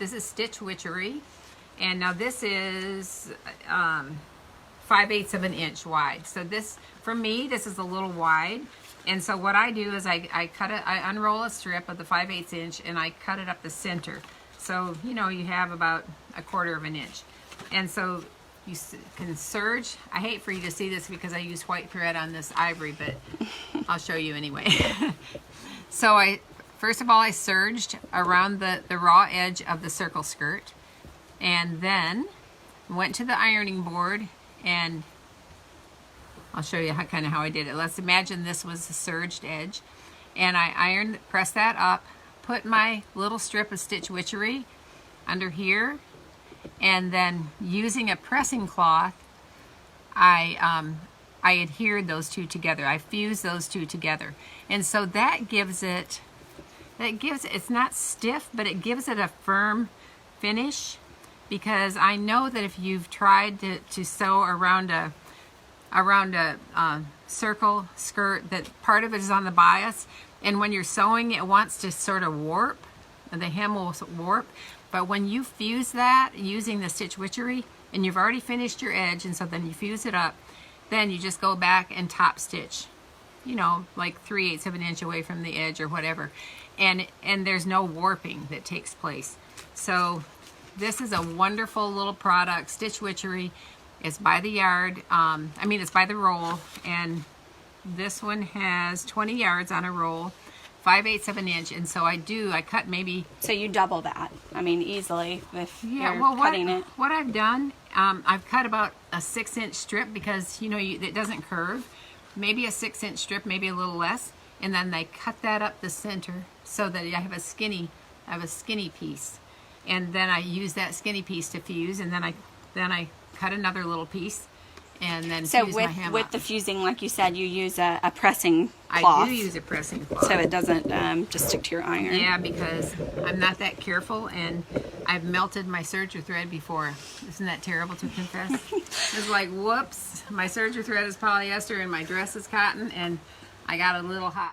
This is Stitch Witchery, and now this is 5/8 of an inch wide. So this, for me, this is a little wide. And so what I do is I unroll a strip of the 5/8 inch and I cut it up the center. So, you know, you have about 1/4 of an inch. And so you can serge. I hate for you to see this because I use white thread on this ivory, but I'll show you anyway. So first of all, I serged around the raw edge of the circle skirt, and then went to the ironing board, and I'll show you how I did it. Let's imagine this was the serged edge, and I pressed that up, put my little strip of Stitch Witchery under here, and then using a pressing cloth, I adhered those two together. I fused those two together, and so that gives it, it's not stiff, but it gives it a firm finish. Because I know that if you've tried to sew around a circle skirt, that part of it is on the bias, and when you're sewing, it wants to sort of warp, the hem will warp. But when you fuse that using the Stitch Witchery, and you've already finished your edge, and so then you fuse it up, then you just go back and top stitch, you know, like 3/8 of an inch away from the edge or whatever, and there's no warping that takes place. So this is a wonderful little product. Stitch Witchery is by the yard. It's by the roll, and this one has 20 yards on a roll, 5/8 of an inch, and so I cut maybe. So you double that. I mean, easily if you're cutting it. What I've done, I've cut about a 6-inch strip because, you know, it doesn't curve. Maybe a 6-inch strip, maybe a little less, and then I cut that up the center so that I have a skinny piece. And then I use that skinny piece to fuse, and then I cut another little piece, and then fuse my hem with up. the fusing, like you said, you use a pressing cloth. I do use a pressing cloth, so it doesn't just stick to your iron. Yeah, because I'm not that careful, and I've melted my serger thread before. Isn't that terrible to confess? It's like, whoops, my serger thread is polyester and my dress is cotton, and I got a little hot.